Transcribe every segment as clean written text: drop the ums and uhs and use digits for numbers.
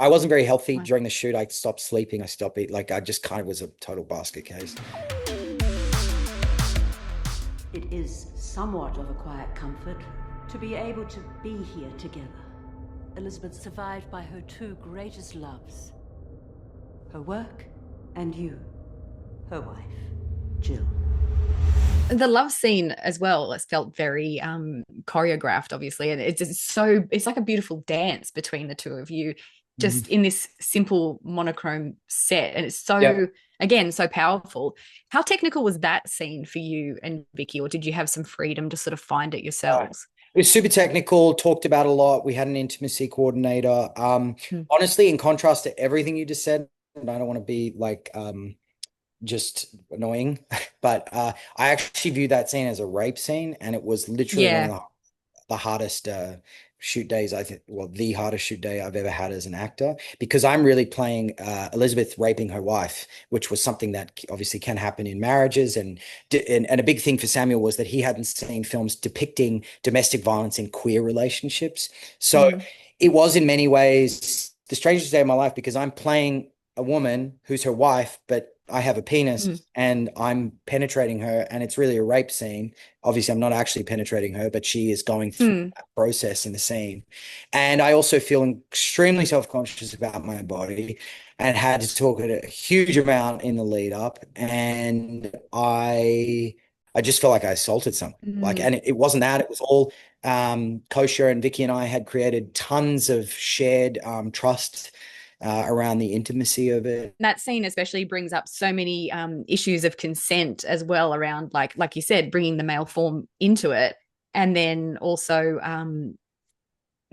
I wasn't very healthy Right. during the shoot. I stopped sleeping. I stopped eating. Like I just kind of was a total basket case. It is somewhat of a quiet comfort to be able to be here together. Elizabeth survived by her two greatest loves, her work and you, her wife, Jill. The love scene as well, it's felt very choreographed, obviously, and it's like a beautiful dance between the two of you, Mhm. just in this simple monochrome set, and it's Yep. so, again, so powerful. How technical was that scene for you and Vicky, or did you have some freedom to sort of find it yourselves? It was super technical, talked about a lot. We had an intimacy coordinator. Hmm. Honestly, in contrast to everything you just said, and I don't want to be like just annoying, but I actually view that scene as a rape scene, and it was literally one of Yeah. the hardest shoot days I think, well, the hardest shoot day I've ever had as an actor, because I'm really playing Elizabeth raping her wife, which was something that obviously can happen in marriages, and a big thing for Samuel was that he hadn't seen films depicting domestic violence in queer relationships. So Mm. it was in many ways the strangest day of my life, because I'm playing a woman who's her wife, but I have a penis Mm. and I'm penetrating her, and it's really a rape scene. Obviously, I'm not actually penetrating her, but she is going through Mm. that process in the scene. And I also feel extremely self-conscious about my body and had to talk it a huge amount in the lead up. And I just felt like I assaulted someone. Like, Mm. and it wasn't that, it was all kosher, and Vicky and I had created tons of shared trust around the intimacy of it. That scene especially brings up so many issues of consent as well, around, like you said, bringing the male form into it, and then also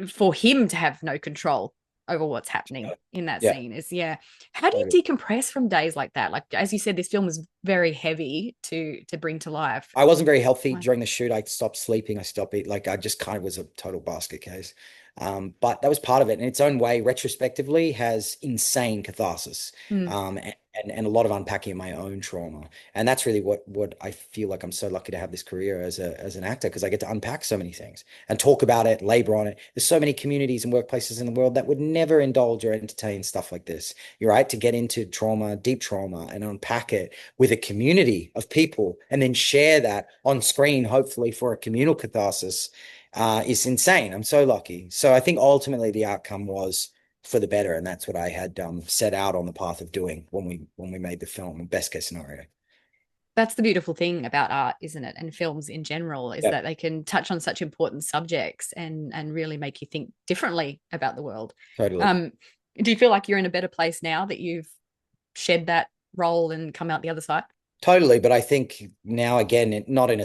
for him to have no control over what's happening in that Yeah. scene is, yeah. How do you decompress from days like that? Like, as you said, this film is very heavy to bring to life. I wasn't very healthy Right. during the shoot. I stopped sleeping. I stopped eating. Like I just kind of was a total basket case. But that was part of it in its own way. Retrospectively, has insane catharsis, Mm. and a lot of unpacking of my own trauma. And that's really what I feel like I'm so lucky to have this career as an actor, because I get to unpack so many things and talk about it, labor on it. There's so many communities and workplaces in the world that would never indulge or entertain stuff like this. You're right, to get into trauma, deep trauma, and unpack it with a community of people and then share that on screen, hopefully for a communal catharsis, is insane. I'm so lucky. So I think ultimately the outcome was for the better, and that's what I had set out on the path of doing when we made the film. Best case scenario. That's the beautiful thing about art, isn't it? And films in general, is Yeah, that they can touch on such important subjects and really make you think differently about the world. totally. Um, do you feel like you're in a better place now that you've shed that role and come out the other side? Totally, but I think now again, not in a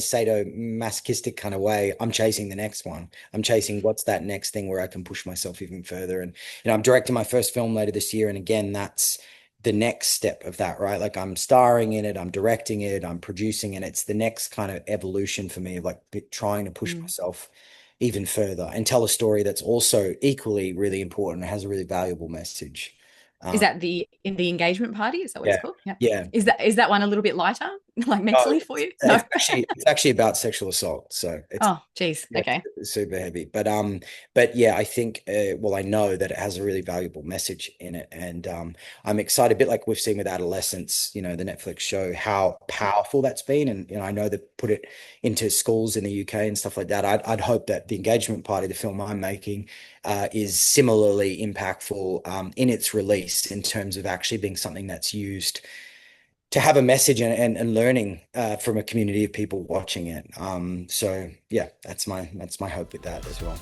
sadomasochistic kind of way. I'm chasing the next one. I'm chasing what's that next thing where I can push myself even further. And I'm directing my first film later this year, and again, that's the next step of that, right? Like I'm starring in it, I'm directing it, I'm producing it. It's the next kind of evolution for me, of like trying to push Mm. myself even further and tell a story that's also equally really important and has a really valuable message. Is Um, that the in the engagement party? Is that what it's yeah, called? Yeah. yeah. Is that one a little bit lighter, like Oh, mentally for it's, you? No. it's actually about sexual assault, so it's Oh, geez. yeah, Okay. it's super heavy. But yeah, I think well, I know that it has a really valuable message in it, and I'm excited. A bit like we've seen with Adolescence, the Netflix show, how powerful that's been, and I know they've put it into schools in the UK and stuff like that. I'd hope that the engagement party, the film I'm making, is similarly impactful in its release, in terms of actually being something that's used to have a message, and learning from a community of people watching it. So yeah, that's my hope with that as well.